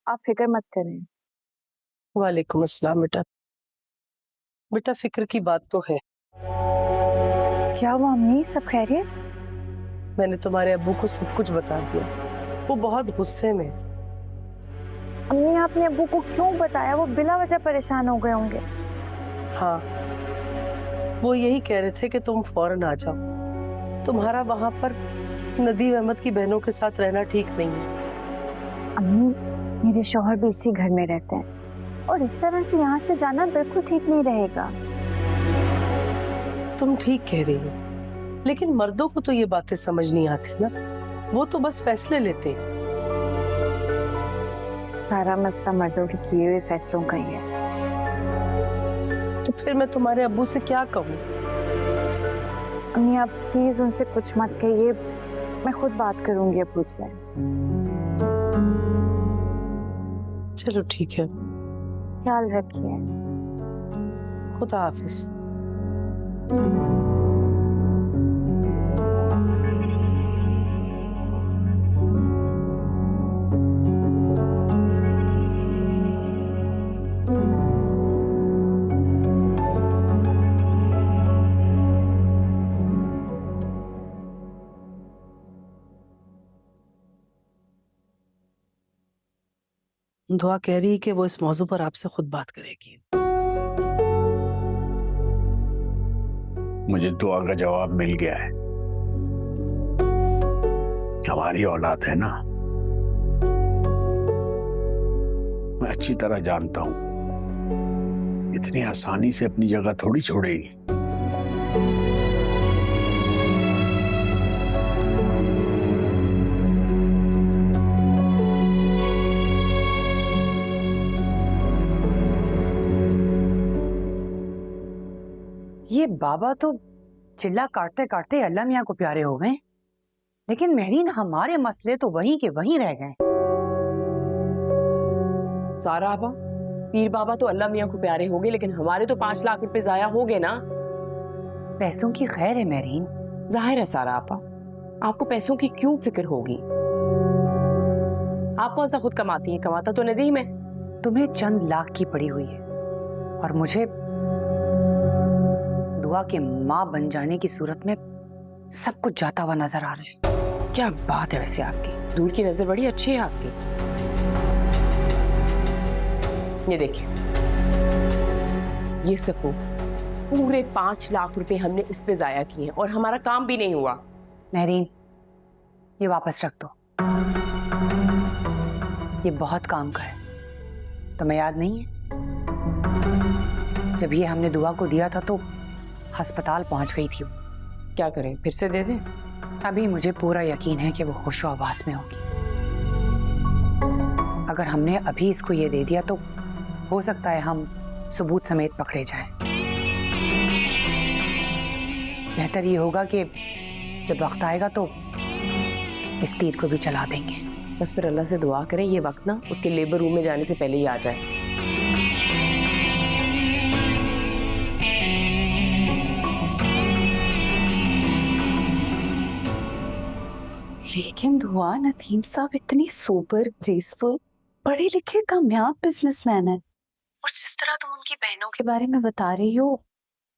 आप फिक्र मत करें। वालेकुम अस्सलाम बेटा। बेटा फिक्र की बात तो है। क्या हुआ अम्मी, सब खैरियत? मैंने तुम्हारे अब्बू को सब कुछ बता दिया। वो बहुत गुस्से में है। अम्मी आपने अब्बू को क्यों बताया? वो बिला वजह परेशान हो गए होंगे। हाँ, वो यही कह रहे थे कि तुम फौरन आ जाओ। तुम्हारा वहां पर नदीम अहमद की बहनों के साथ रहना ठीक नहीं है। अम्मी मेरे शौहर भी इसी घर में रहते हैं और इस तरह से यहाँ से जाना बिल्कुल ठीक नहीं रहेगा। तुम ठीक कह रही हो, लेकिन मर्दों को तो ये बातें समझ नहीं आती ना। वो तो बस फैसले लेते हैं। सारा मसला मर्दों के किए हुए फैसलों का ही है। तो फिर मैं तुम्हारे अब्बू से क्या कहूँ? अम्मी आप प्लीज उनसे कुछ मत कहिए, मैं खुद बात करूंगी अब्बू से। चलो ठीक है, ख्याल रखिए। खुदा हाफिज। दुआ कह रही है कि वो इस मौजू पर आपसे खुद बात करेगी। मुझे दुआ का जवाब मिल गया है। हमारी औलाद है ना, मैं अच्छी तरह जानता हूं इतनी आसानी से अपनी जगह थोड़ी छोड़ेगी। ये बाबा तो चिल्ला काटते काटते अल्लाह मियाँ को प्यारे हो गए, लेकिन महरीन हमारे मसले तो वहीं के वहीं रह गए। सारा आपा, पीर बाबा तो अल्लाह मियाँ को प्यारे हो गए, लेकिन हमारे तो 5 लाख रुपए जाया हो गए ना। पैसों की खैर है महरीन। जाहिर है सारा आपा, आपको पैसों की क्यों फिक्र होगी? आप कौन सा खुद कमाती हैं? कमाता तो नदीम है। तुम्हें चंद लाख की पड़ी हुई है और मुझे दुआ के माँ बन जाने की सूरत में सब कुछ जाता हुआ नजर आ रहा है। क्या बात है वैसे आपकी, दूर की नजर बड़ी अच्छी है आपकी। ये देखिए, ये सफू पूरे 5 लाख रुपए हमने इस पे जाया किए हैं और हमारा काम भी नहीं हुआ। महरीन, ये वापस रख दो, ये बहुत काम का है। तुम्हें याद नहीं है जब ये हमने दुआ को दिया था तो अस्पताल पहुंच गई थी। क्या करें, फिर से दे दें? अभी मुझे पूरा यकीन है कि वो खुश और आवास में होगी। अगर हमने अभी इसको ये दे दिया तो हो सकता है हम सबूत समेत पकड़े जाएं। बेहतर ये होगा कि जब वक्त आएगा तो इस तीर को भी चला देंगे। बस फिर अल्लाह से दुआ करें ये वक्त ना उसके लेबर रूम में जाने से पहले ही आ जाए। लेकिन दुआ, नदीम साहब इतनी सुपर ग्रेसफुल, पढ़े लिखे कामयाब बिजनेसमैन है, और जिस तरह तुम उनकी बहनों के बारे में बता रही हो,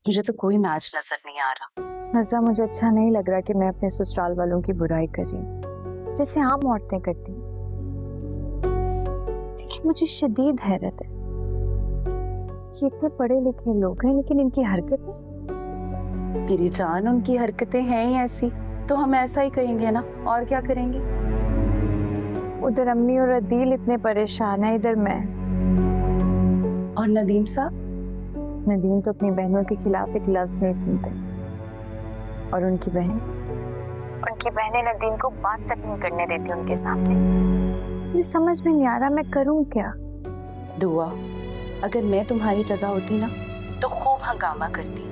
मुझे तो कोई मैच नजर नहीं आ रहा। नज़ा, मुझे अच्छा नहीं लग रहा कि मैं अपने ससुराल वालों की बुराई कर रही हूँ जैसे आम औरतें करती हैं, लेकिन मुझे शदीद हैरत है कि इतने पढ़े लिखे लोग हैं लेकिन इनकी हरकतें। मेरी जान, उनकी हरकतें हैं ही ऐसी तो हम ऐसा ही कहेंगे ना, और क्या करेंगे। उधर अम्मी और अदील इतने परेशान है, इधर मैं। और नदीम साहब? नदीम तो अपनी बहनों के खिलाफ एक लफ्ज नहीं सुनते, और उनकी बहनें नदीम को बात तक नहीं करने देती उनके सामने। मुझे समझ में नहीं आ रहा मैं करूं क्या। दुआ, अगर मैं तुम्हारी जगह होती ना तो खूब हंगामा करती,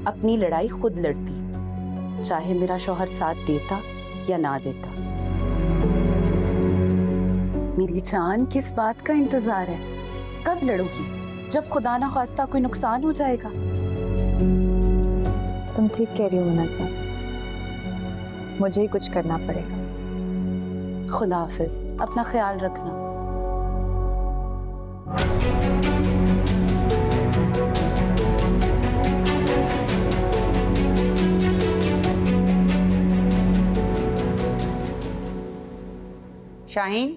अपनी लड़ाई खुद लड़ती, चाहे मेरा शौहर साथ देता या ना देता। मेरी जान, किस बात का इंतजार है? कब लड़ोगी? जब खुदा ना खास्ता कोई नुकसान हो जाएगा। तुम ठीक कह रही हो मुनासा, मुझे ही कुछ करना पड़ेगा। खुदा हाफिज, अपना ख्याल रखना। शाहीन,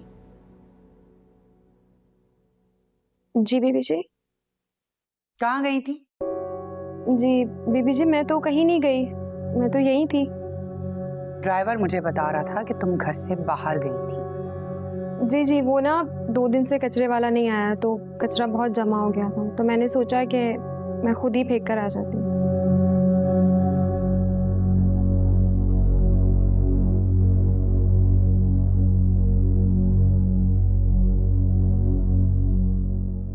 जी बीबी जी। कहाँ गई थी? जी बीबी जी, मैं तो कहीं नहीं गई, मैं तो यहीं थी। ड्राइवर मुझे बता रहा था कि तुम घर से बाहर गई थी। जी जी, वो ना 2 दिन से कचरे वाला नहीं आया तो कचरा बहुत जमा हो गया था, तो मैंने सोचा कि मैं खुद ही फेंक कर आ जाती।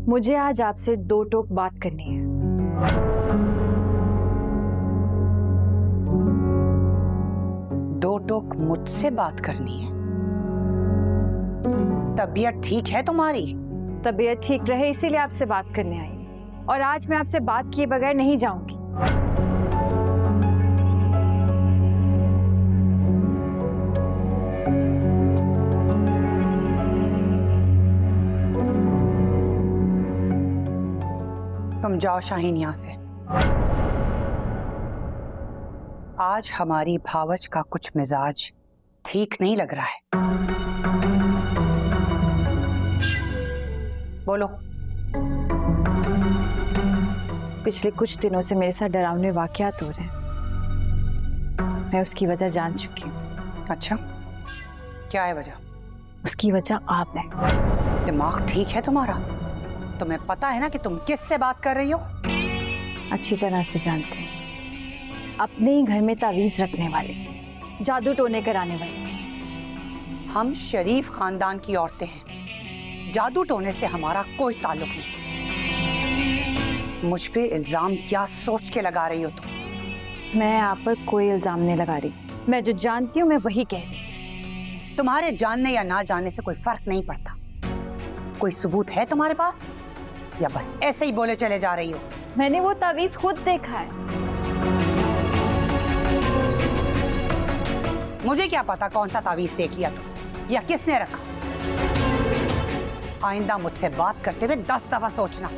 मुझे आज आपसे 2 टोक बात करनी है। दो टोक मुझसे बात करनी है? तबीयत ठीक है तुम्हारी? तबीयत ठीक रहे इसीलिए आपसे बात करने आई, और आज मैं आपसे बात किए बगैर नहीं जाऊंगी। तुम जाओ शाहीन यहाँ से। आज हमारी भावच का कुछ मिजाज ठीक नहीं लग रहा है। बोलो। पिछले कुछ दिनों से मेरे साथ डरावने वाकयात हो रहे हैं। मैं उसकी वजह जान चुकी हूँ। अच्छा, क्या है वजह? उसकी वजह आप हैं। दिमाग ठीक है तुम्हारा? तुम्हें पता है ना कि तुम किससे बात कर रही हो? अच्छी तरह से जानते हैं। अपने ही घर में तावीज रखने वाले, जादू टोने कराने वाले। हम शरीफ खानदान की औरतें हैं, जादू टोने से हमारा कोई ताल्लुक नहीं। मुझ पे इल्जाम क्या सोच के लगा रही हो तुम? मैं आप पर कोई इल्जाम नहीं लगा रही, मैं जो जानती हूँ मैं वही कह रही हूँ। तुम्हारे जानने या ना जानने से कोई फर्क नहीं पड़ता। कोई सबूत है तुम्हारे पास या बस ऐसे ही बोले चले जा रही हो? मैंने वो तावीज खुद देखा है। मुझे क्या पता कौन सा तावीज देख लिया तुम या किसने रखा। आइंदा मुझसे बात करते हुए 10 दफा सोचना।